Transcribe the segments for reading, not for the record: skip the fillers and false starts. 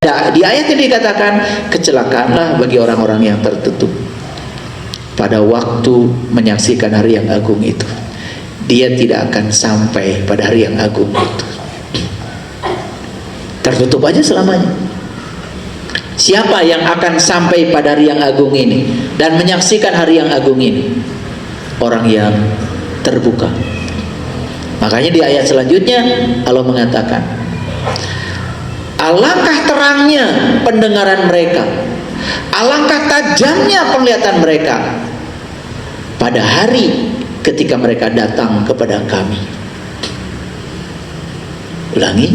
Di ayat ini dikatakan kecelakaanlah bagi orang-orang yang tertutup pada waktu menyaksikan hari yang agung itu. Dia tidak akan sampai pada hari yang agung itu. Tertutup aja selamanya. Siapa yang akan sampai pada hari yang agung ini dan menyaksikan hari yang agung ini? Orang yang terbuka. Makanya di ayat selanjutnya Allah mengatakan, alangkah terangnya pendengaran mereka, alangkah tajamnya penglihatan mereka pada hari ketika mereka datang kepada kami. Ulangi,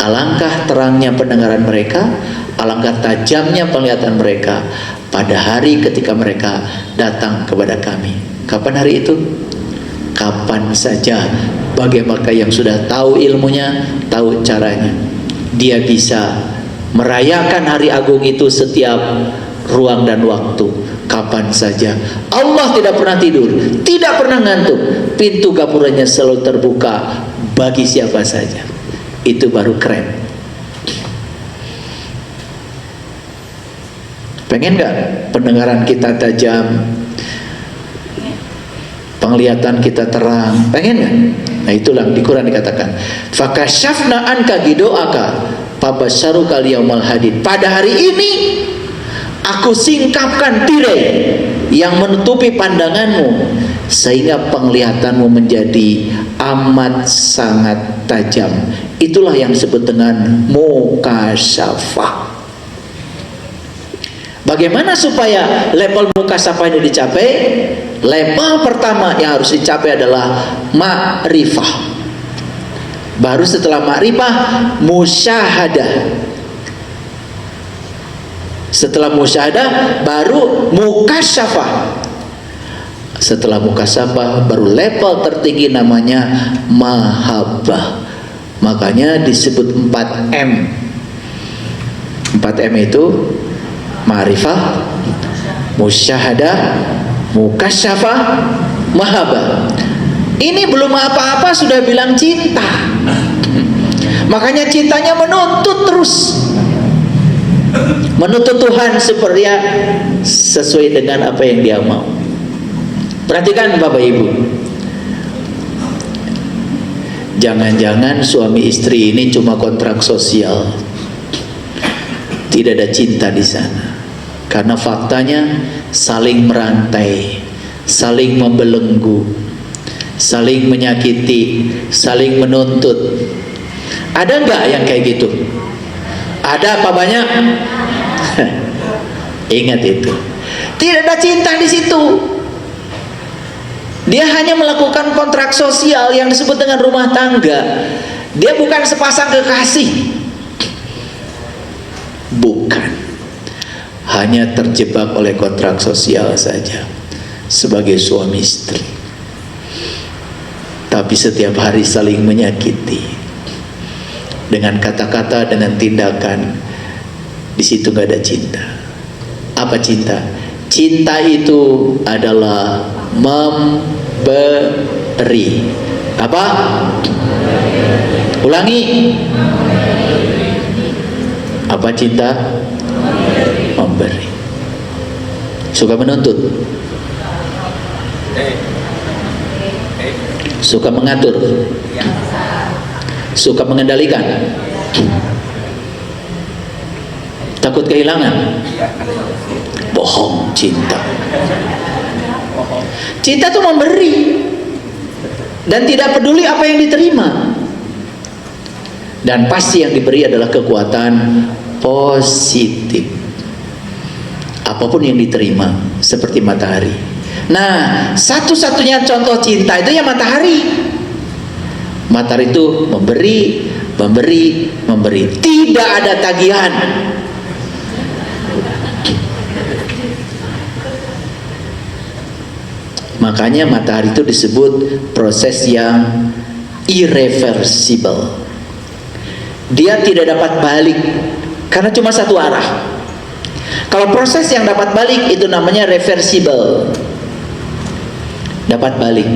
alangkah terangnya pendengaran mereka, alangkah tajamnya penglihatan mereka pada hari ketika mereka datang kepada kami. Kapan hari itu? Kapan saja. Bagi mereka yang sudah tahu ilmunya, tahu caranya, dia bisa merayakan hari agung itu setiap ruang dan waktu, kapan saja. Allah tidak pernah tidur, tidak pernah ngantuk. Pintu gapuranya selalu terbuka bagi siapa saja. Itu baru keren. Pengen gak pendengaran kita tajam, penglihatan kita terang? Pengen gak? Nah itulah di Quran dikatakan, fakashafna anka gidoaka fabasyaruka liyaumal hadid. Pada hari ini aku singkapkan tirai yang menutupi pandanganmu sehingga penglihatanmu menjadi amat sangat tajam. Itulah yang disebut dengan mukasyafah. Bagaimana supaya level mukasyafah ini dicapai? Level pertama yang harus dicapai adalah ma'rifah. Baru setelah ma'rifah, musyahadah. Setelah musyahadah, baru mukasyafah. Setelah mukasyafah, baru level tertinggi namanya mahabbah. Makanya disebut 4M. 4M itu ma'rifah, musyahadah, mukasyafah, mahabbah. Ini belum apa-apa sudah bilang cinta. Makanya cintanya menuntut terus, menuntut Tuhan supaya sesuai dengan apa yang dia mau. Perhatikan Bapak Ibu, jangan-jangan suami istri ini cuma kontrak sosial, tidak ada cinta di sana. Karena faktanya saling merantai, saling membelenggu, saling menyakiti, saling menuntut. Ada nggak yang kayak gitu? Ada apa banyak? Ingat itu. Tidak ada cinta di situ. Dia hanya melakukan kontrak sosial yang disebut dengan rumah tangga. Dia bukan sepasang kekasih. Bukan. Hanya terjebak oleh kontrak sosial saja sebagai suami istri. Tapi setiap hari saling menyakiti dengan kata-kata, dengan tindakan. Di situ gak ada cinta. Apa cinta? Cinta itu adalah memberi. Apa? Ulangi. Apa cinta? Memberi. Suka menuntut, suka mengatur, suka mengendalikan, takut kehilangan. Bohong. Cinta, cinta itu memberi dan tidak peduli apa yang diterima. Dan pasti yang diberi adalah kekuatan positif. Apapun yang diterima, seperti matahari. Nah, satu-satunya contoh cinta itu ya matahari. Matahari itu memberi, memberi, memberi. Tidak ada tagihan. Makanya matahari itu disebut proses yang irreversible. Dia tidak dapat balik karena cuma satu arah. Kalau proses yang dapat balik itu namanya reversible. Dapat balik.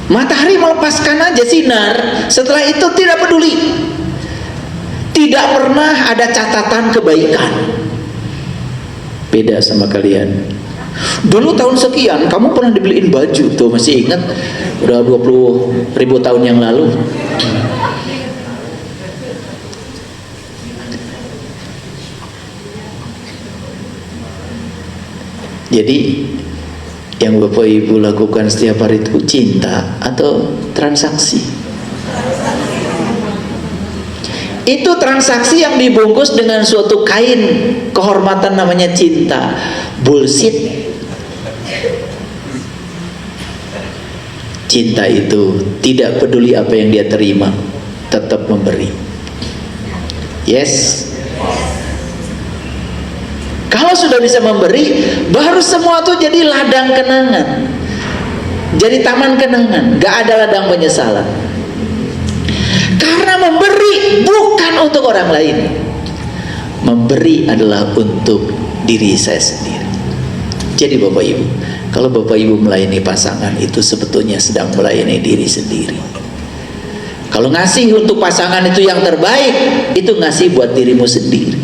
Matahari melepaskan aja sinar, setelah itu tidak peduli. tidak pernah ada catatan kebaikan. Beda sama kalian. Dulu tahun sekian kamu pernah dibeliin baju, tuh masih ingat? Udah 20.000 tahun yang lalu. Jadi yang Bapak Ibu lakukan setiap hari itu cinta atau transaksi? Itu transaksi yang dibungkus dengan suatu kain kehormatan namanya cinta. Bullshit. Cinta itu tidak peduli apa yang dia terima, tetap memberi. Yes. Kalau sudah bisa memberi, baru semua itu jadi ladang kenangan, jadi taman kenangan, gak ada ladang penyesalan. Karena memberi bukan untuk orang lain, memberi adalah untuk diri saya sendiri. Jadi Bapak Ibu, kalau Bapak Ibu melayani pasangan, itu sebetulnya sedang melayani diri sendiri. Kalau ngasih untuk pasangan itu yang terbaik, itu ngasih buat dirimu sendiri.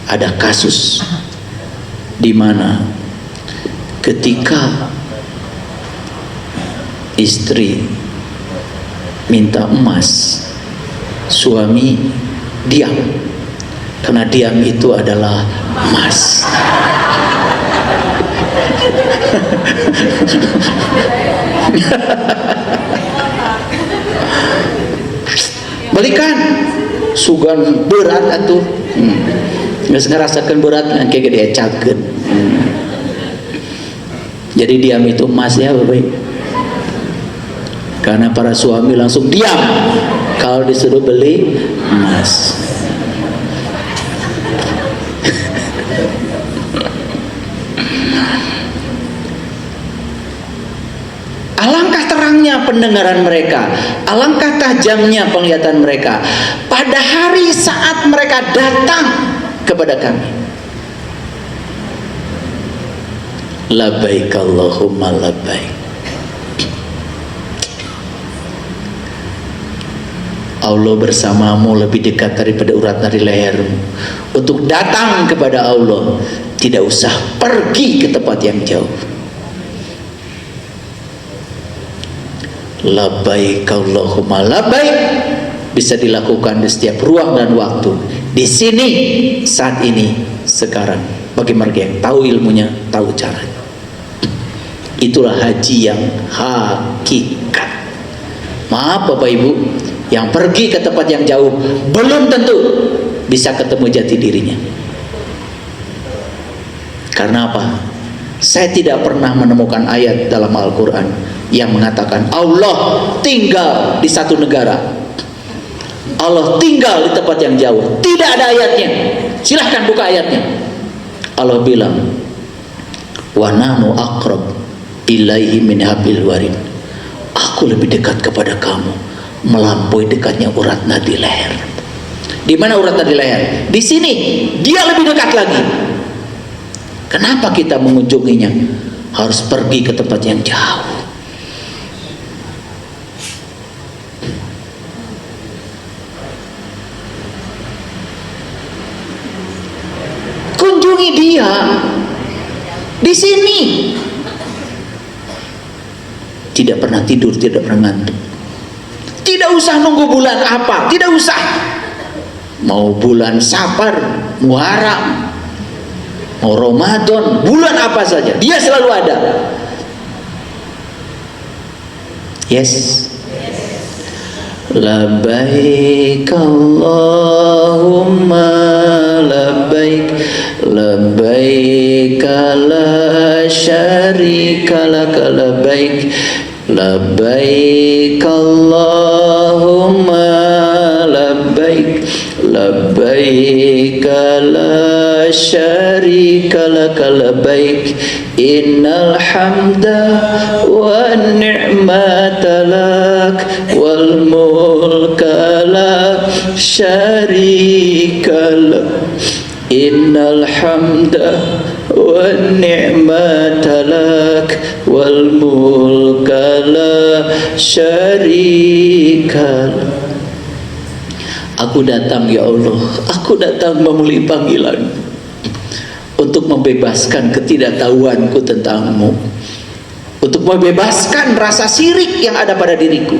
Ada kasus di mana ketika istri minta emas, suami diam, karena diam itu adalah emas. Balikan sugan berat atuh. Nggak ngerasakan berat kayak gede cakeun. Jadi diam itu emas ya Bapak Ibu. Karena para suami langsung diam kalau disuruh beli emas. Alangkah terangnya pendengaran mereka, alangkah tajamnya penglihatan mereka pada hari saat mereka datang kepada kami. Labbaik Allahumma labbaik. Allah bersamamu lebih dekat daripada urat nadi lehermu. Untuk datang kepada Allah, tidak usah pergi ke tempat yang jauh. Labbaik Allahumma labbaik bisa dilakukan di setiap ruang dan waktu, di sini, saat ini, sekarang, bagi mereka yang tahu ilmunya, tahu caranya. Itulah haji yang hakikat. Maaf Bapak Ibu, yang pergi ke tempat yang jauh belum tentu bisa ketemu jati dirinya. Karena apa? Saya tidak pernah menemukan ayat dalam Al-Quran yang mengatakan Allah tinggal di satu negara, Allah tinggal di tempat yang jauh. Tidak ada ayatnya. Silahkan buka ayatnya. Allah bilang, wa nahnu aqrab ilaihi min hablil warid. Aku lebih dekat kepada kamu melampaui dekatnya urat nadi leher. Di mana urat nadi leher? Di sini. Dia lebih dekat lagi. Kenapa kita mengunjunginya harus pergi ke tempat yang jauh? Kunjungi dia di sini. Tidak pernah tidur, tidak pernah ngantuk. Tidak usah nunggu bulan apa, tidak usah. Mau bulan Safar, Muharram, mau Ramadan, bulan apa saja, dia selalu ada. Yes. Labbaik Allahumma labbaik, labbaik la syarika lak, labbaik, labbaik Allahumma labbaik, labbaik la syarika lak, labbaik, innal hamda wan ni'mata lak wal mulka la syarika lak, innal hamda wan ni'mata lak wal mulka la syarika lak. Aku datang ya Allah, aku datang memenuhi panggilan untuk membebaskan ketidaktahuanku tentang-Mu, untuk membebaskan rasa syirik yang ada pada diriku.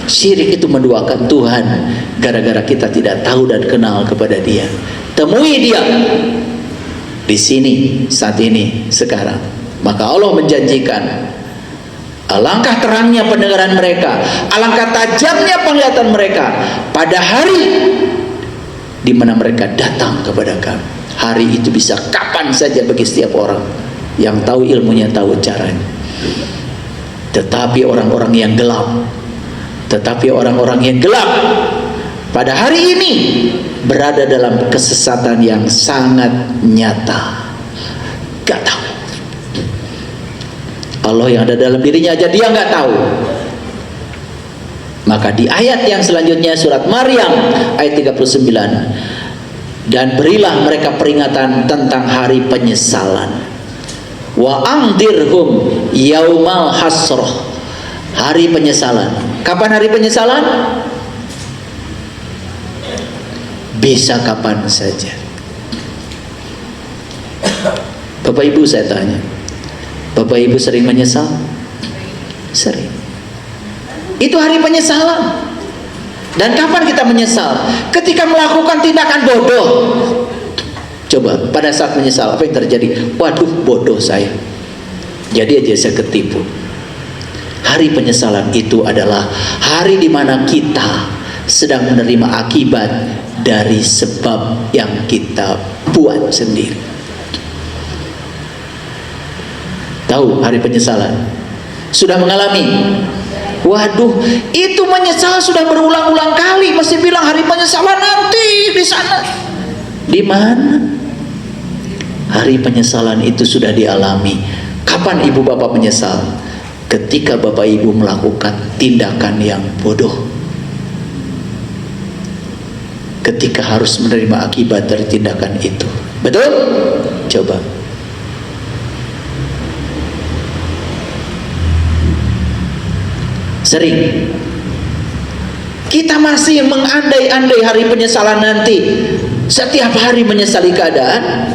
Syirik itu menduakan Tuhan gara-gara kita tidak tahu dan kenal kepada Dia. Temui Dia di sini, saat ini, sekarang. Maka Allah menjanjikan, alangkah terangnya pendengaran mereka, alangkah tajamnya penglihatan mereka pada hari di mana mereka datang kepada Kami. Hari itu bisa kapan saja bagi setiap orang yang tahu ilmunya, tahu caranya. Tetapi orang-orang yang gelap, pada hari ini berada dalam kesesatan yang sangat nyata. Gak tahu. Allah yang ada dalam dirinya aja dia nggak tahu. Maka di ayat yang selanjutnya, surat Maryam ayat 39, dan berilah mereka peringatan tentang hari penyesalan. Wa angdirhum yaumal hasroh, hari penyesalan. Kapan hari penyesalan? Bisa kapan saja. Bapak Ibu, saya tanya, Bapak Ibu sering menyesal? Sering. Itu hari penyesalan. Dan kapan kita menyesal? Ketika melakukan tindakan bodoh. Coba pada saat menyesal, apa yang terjadi? Waduh, bodoh saya, jadi aja saya ketipu. Hari penyesalan itu adalah hari di mana kita sedang menerima akibat dari sebab yang kita buat sendiri. Tahu hari penyesalan? Sudah mengalami? Waduh, itu menyesal sudah berulang-ulang kali, masih bilang hari penyesalan nanti di sana. Di mana? Hari penyesalan itu sudah dialami. Kapan ibu bapak menyesal? Ketika bapak ibu melakukan tindakan yang bodoh. Ketika harus menerima akibat dari tindakan itu. Betul? Coba. Sering kita masih mengandai-andai hari penyesalan nanti. Setiap hari menyesali keadaan.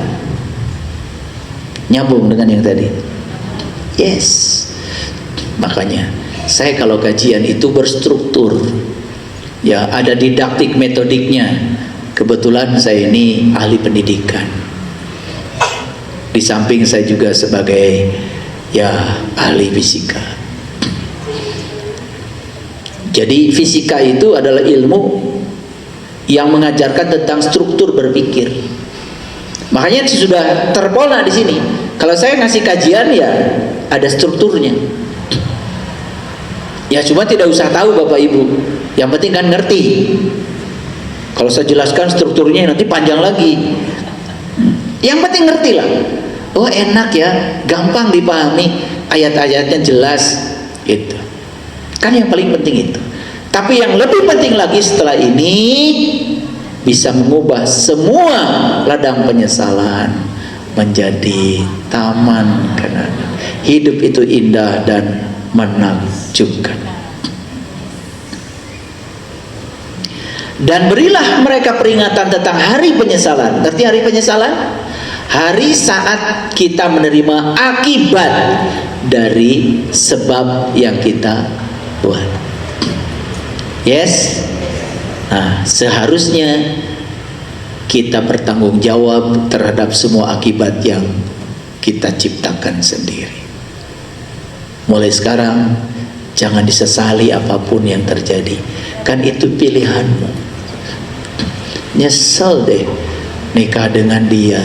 Nyambung dengan yang tadi. Yes. Makanya saya kalau kajian itu berstruktur, ya ada didaktik metodiknya. Kebetulan saya ini ahli pendidikan. Di samping saya juga sebagai ya ahli fisika. Jadi fisika itu adalah ilmu yang mengajarkan tentang struktur berpikir. Makanya sudah terpolna di sini. Kalau saya ngasih kajian ya ada strukturnya. Ya cuma tidak usah tahu Bapak Ibu. Yang penting kan ngerti. Kalau saya jelaskan strukturnya nanti panjang lagi. Yang penting ngerti lah. Oh enak ya, gampang dipahami, ayat-ayatnya jelas gitu. Kan yang paling penting itu. Tapi yang lebih penting lagi setelah ini bisa mengubah semua ladang penyesalan menjadi taman kenangan. Hidup itu indah dan menakjubkan. Dan berilah mereka peringatan tentang hari penyesalan. Arti hari penyesalan? Hari saat kita menerima akibat dari sebab yang kita buat. Yes. Nah, seharusnya kita bertanggung jawab terhadap semua akibat yang kita ciptakan sendiri. Mulai sekarang jangan disesali apapun yang terjadi. Kan itu pilihanmu. Nyesel deh nikah dengan dia.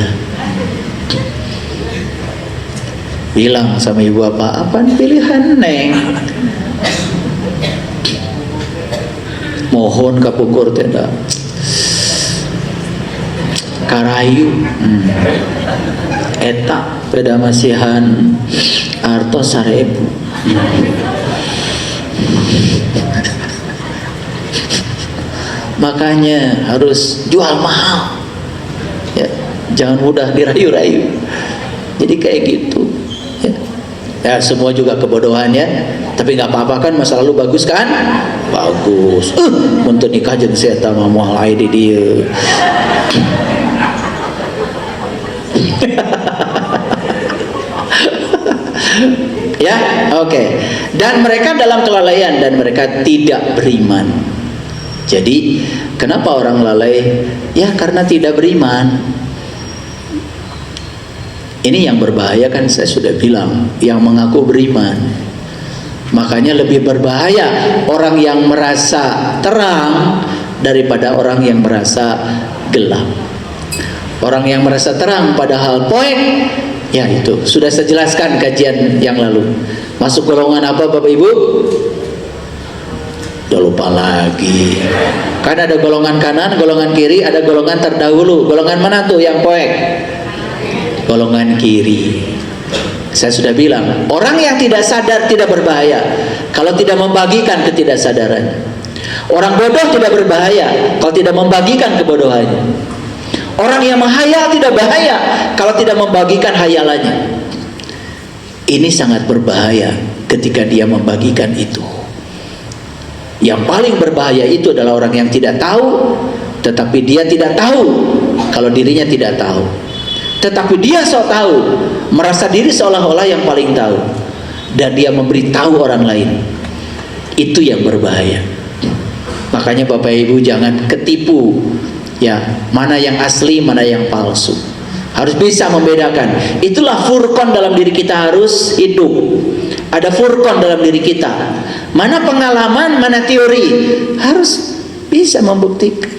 Bilang sama ibu bapak, apa pilihan neng? Mohon kapukur tidak karayu eta beda masihan arto 1000. Makanya harus jual mahal ya. Jangan mudah dirayu-rayu. Jadi kayak gitu. Ya, semua juga kebodohan ya. Tapi nggak apa-apa kan, masa lalu bagus kan? Bagus. Untuk nikah jeung setan mah moal aya di dieu. Ya, oke. Dan mereka dalam kelalaian dan mereka tidak beriman. Jadi, kenapa orang lalai? Ya, karena tidak beriman. Ini yang berbahaya kan, saya sudah bilang, yang mengaku beriman. Makanya lebih berbahaya orang yang merasa terang daripada orang yang merasa gelap. Orang yang merasa terang padahal poek, ya itu sudah saya jelaskan kajian yang lalu. Masuk golongan apa Bapak Ibu? Udah lupa lagi. Kan ada golongan kanan, golongan kiri, ada golongan terdahulu. Golongan mana tuh yang poek? Golongan kiri. Saya sudah bilang, orang yang tidak sadar tidak berbahaya kalau tidak membagikan ketidaksadarannya. Orang bodoh tidak berbahaya kalau tidak membagikan kebodohannya. Orang yang menghayal tidak bahaya kalau tidak membagikan hayalannya. Ini sangat berbahaya ketika dia membagikan itu. Yang paling berbahaya itu adalah orang yang tidak tahu, tetapi dia tidak tahu kalau dirinya tidak tahu. Tetapi dia sok tahu, merasa diri seolah-olah yang paling tahu, dan dia memberitahu orang lain. Itu yang berbahaya. Makanya Bapak Ibu jangan ketipu, ya, mana yang asli, mana yang palsu. Harus bisa membedakan. Itulah furqan dalam diri kita harus hidup. Ada furqan dalam diri kita. Mana pengalaman, mana teori, harus bisa membuktikan.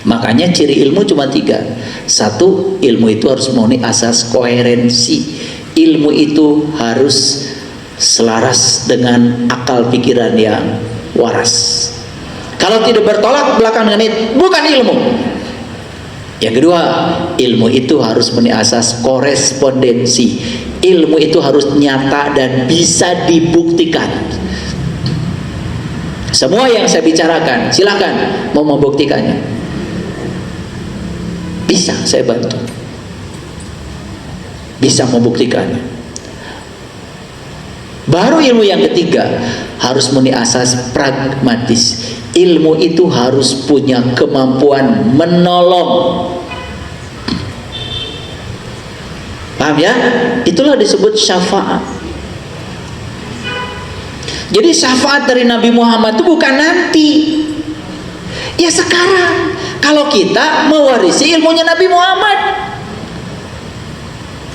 Makanya ciri ilmu cuma 3. 1, ilmu itu harus memenuhi asas koherensi. Ilmu itu harus selaras dengan akal pikiran yang waras. Kalau tidak bertolak belakang dengan itu, bukan ilmu. Yang kedua, ilmu itu harus memenuhi asas korespondensi. Ilmu itu harus nyata dan bisa dibuktikan. Semua yang saya bicarakan, silakan mau membuktikannya. Bisa saya bantu. Bisa membuktikannya. Baru ilmu yang ketiga harus memenuhi asas pragmatis. Ilmu itu harus punya kemampuan menolong. Paham ya? Itulah disebut syafaat. Jadi syafaat dari Nabi Muhammad itu bukan nanti, ya sekarang. Kalau kita mewarisi ilmunya Nabi Muhammad.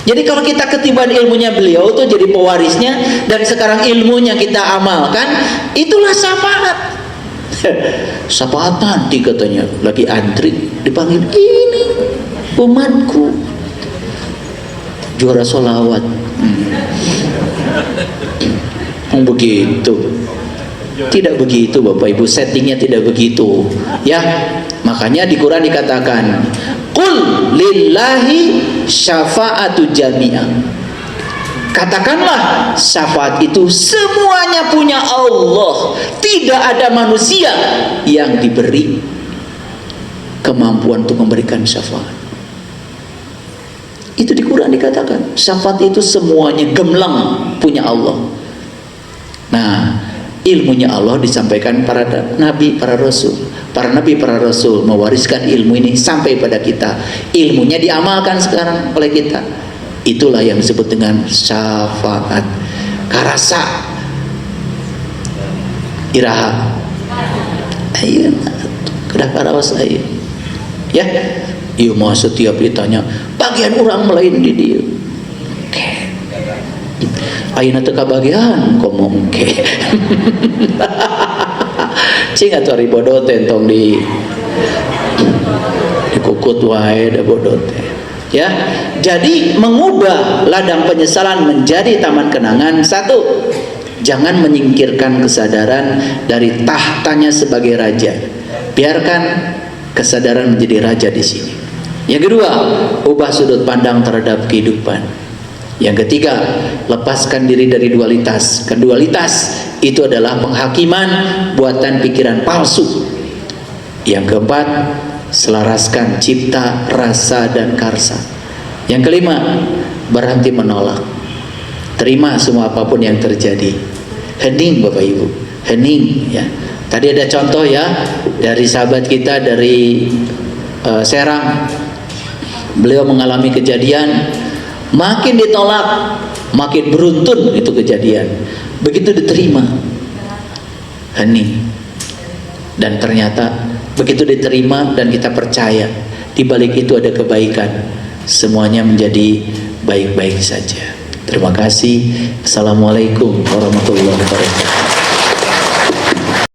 Jadi kalau kita ketiban ilmunya beliau itu jadi pewarisnya, dan sekarang ilmunya kita amalkan, itulah syafaat. Syafaat nanti katanya, lagi antri dipanggil, ini umatku juara sholawat. Begitu. Tidak begitu Bapak Ibu, settingnya tidak begitu ya. Makanya di Quran dikatakan, qul lillahi syafa'atu jami'ah. Katakanlah syafaat itu semuanya punya Allah. Tidak ada manusia yang diberi kemampuan untuk memberikan syafaat. Itu di Quran dikatakan, syafaat itu semuanya gemlang punya Allah. Nah, ilmunya Allah disampaikan para nabi, para rasul. Para nabi, para rasul mewariskan ilmu ini sampai pada kita. Ilmunya diamalkan sekarang oleh kita. Itulah yang disebut dengan syafaat. Karasa iraha ayo kedah karawas ayo ya. Iya mah setiap ditanya bagian orang lain di dia. Oke. Ayeuna teu kabagian ngomong ke. Cing atuh ari bodoh teh entong dikukut wae da bodoh teh. Ya. Jadi mengubah ladang penyesalan menjadi taman kenangan. 1, jangan menyingkirkan kesadaran dari tahtanya sebagai raja. Biarkan kesadaran menjadi raja di sini. Yang kedua, ubah sudut pandang terhadap kehidupan. Yang ketiga, lepaskan diri dari dualitas. Dualitas itu adalah penghakiman buatan pikiran palsu. Yang keempat, selaraskan cipta, rasa, dan karsa. Yang kelima, berhenti menolak. Terima semua apapun yang terjadi. Hening Bapak Ibu, hening ya. Tadi ada contoh ya dari sahabat kita dari Serang. Beliau mengalami kejadian, makin ditolak, makin beruntun itu kejadian. Begitu diterima, hening. Dan ternyata begitu diterima dan kita percaya di balik itu ada kebaikan, semuanya menjadi baik-baik saja. Terima kasih. Assalamualaikum warahmatullahi wabarakatuh.